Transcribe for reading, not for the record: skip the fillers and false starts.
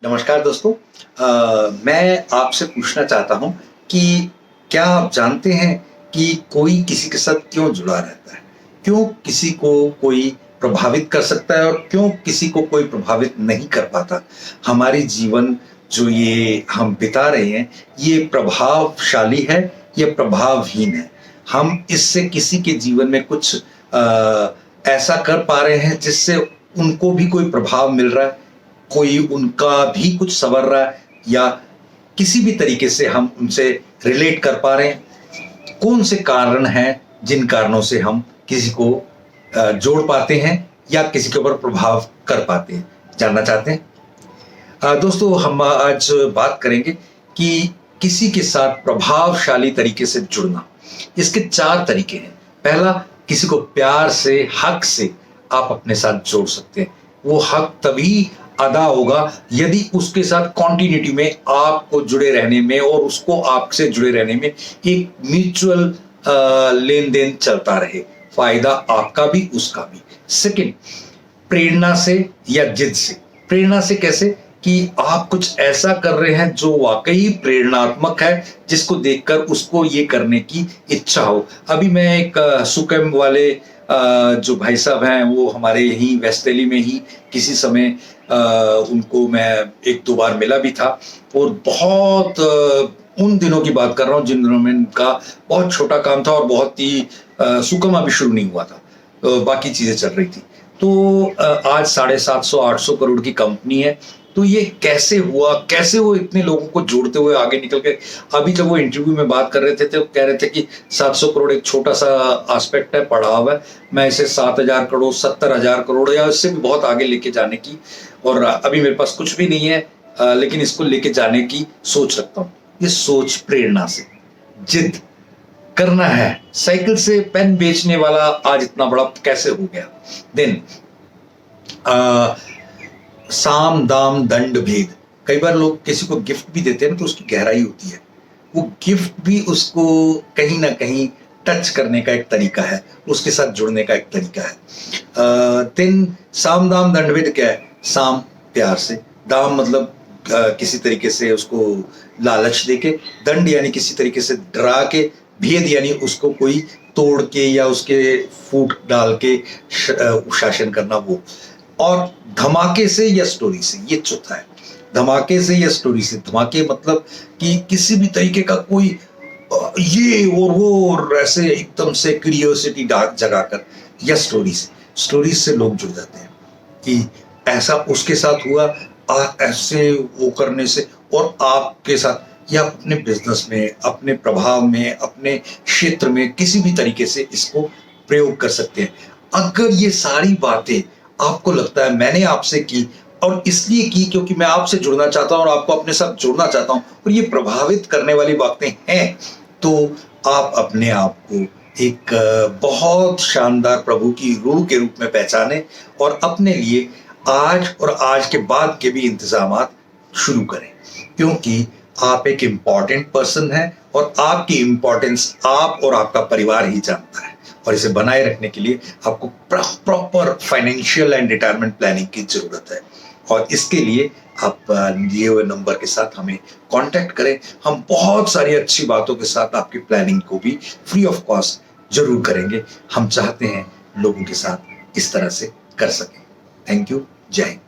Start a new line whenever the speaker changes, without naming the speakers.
नमस्कार दोस्तों। मैं आपसे पूछना चाहता हूँ कि क्या आप जानते हैं कि कोई किसी के साथ क्यों जुड़ा रहता है? क्यों किसी को कोई प्रभावित कर सकता है और क्यों किसी को कोई प्रभावित नहीं कर पाता? हमारी जीवन जो ये हम बिता रहे हैं, ये प्रभावशाली है या प्रभावहीन है? हम इससे किसी के जीवन में कुछ ऐसा कर पा रहे हैं जिससे उनको भी कोई प्रभाव मिल रहा है? कोई उनका भी कुछ संवर रहा है या किसी भी तरीके से हम उनसे रिलेट कर पा रहे हैं? कौन से कारण हैं जिन कारणों से हम किसी को जोड़ पाते हैं या किसी के ऊपर प्रभाव कर पाते हैं? जानना चाहते हैं? दोस्तों, हम आज बात करेंगे कि किसी के साथ प्रभावशाली तरीके से जुड़ना। इसके 4 तरीके हैं। पहला, किसी को प्यार से, हक से आप अपने साथ जोड़ सकते हैं। वो हक तभी अदा होगा यदि उसके साथ कॉन्टिन्यूटी में आपको जुड़े रहने में और उसको आपसे जुड़े रहने में एक म्यूचुअल लेन-देन चलता रहे। फायदा आपका भी, उसका भी। सेकंड, प्रेरणा से या जिद से। प्रेरणा से कैसे? कि आप कुछ ऐसा कर रहे हैं जो वाकई प्रेरणात्मक है, जिसको देखकर उसको ये करने की इच्छा हो। अभी मैं एक सुकम वाले जो भाई साहब हैं, वो हमारे यहीं वेस्ट दिल्ली में ही किसी समय उनको मैं 1-2 बार मिला भी था और बहुत उन दिनों की बात कर रहा हूँ जिन दिनों में उनका बहुत छोटा काम था और बहुत ही सुकम अभी शुरू नहीं हुआ था। बाकी चीज़ें चल रही थी। तो आज 750-800 करोड़ की कंपनी है। तो ये कैसे हुआ? कैसे वो इतने लोगों को जोड़ते हुए आगे निकल के अभी जब वो इंटरव्यू में बात कर रहे थे तो कह रहे थे कि 700 करोड़ एक छोटा-सा एस्पेक्ट है, पड़ाव है। मैं इसे 7,000 करोड़, 70,000 करोड़ या इससे भी बहुत आगे लेके जाने की और अभी मेरे पास कुछ भी नहीं है, लेकिन इसको लेके जाने की सोच रखता हूँ। ये सोच प्रेरणा से, जिद करना है। साइकिल से पेन बेचने वाला आज इतना बड़ा कैसे हो गया? देन साम दाम दंड भेद। कई बार लोग किसी को गिफ्ट भी देते हैं ना तो उसकी गहराई होती है। वो गिफ्ट भी उसको कहीं ना कहीं टच करने का एक तरीका है, उसके साथ जुड़ने का एक तरीका है। देन साम दाम दंड भेद क्या है? साम प्यार से, दाम मतलब किसी तरीके से उसको लालच देके, दंड यानी किसी तरीके से डरा के, भेद यानी उसको कोई तोड़ के या उसके फूट डाल के शासन करना वो। और धमाके से या स्टोरी से, ये चौथा है। धमाके से या स्टोरी से। धमाके मतलब कि किसी भी तरीके का कोई ये और वो और ऐसे एकदम से क्यूरियोसिटी डाक जगाकर, या स्टोरी से। स्टोरी से लोग जुड़ जाते हैं कि ऐसा उसके साथ हुआ, ऐसे वो करने से और आपके साथ, या अपने बिजनेस में, अपने प्रभाव में, अपने क्षेत्र में किसी भी तरीके से इसको प्रयोग कर सकते हैं। अगर ये सारी बातें आपको लगता है मैंने आपसे की और इसलिए की क्योंकि मैं आपसे जुड़ना चाहता हूं और आपको अपने साथ जोड़ना चाहता हूं और ये प्रभावित करने वाली बातें हैं, तो आप अपने आप को एक बहुत शानदार प्रभु की रूह के रूप में पहचानें और अपने लिए आज और आज के बाद के भी इंतजामात शुरू करें, क्योंकि आप एक इम्पॉर्टेंट पर्सन हैं और आपकी इम्पोर्टेंस आप और आपका परिवार ही जानता है। और इसे बनाए रखने के लिए आपको proper financial and retirement planning की जरूरत है और इसके लिए आप दिए हुए नंबर के साथ हमें कांटेक्ट करें। हम बहुत सारी अच्छी बातों के साथ आपकी प्लानिंग को भी फ्री ऑफ कॉस्ट जरूर करेंगे। हम चाहते हैं लोगों के साथ इस तरह से कर सकें। Thank you. जय हिंद।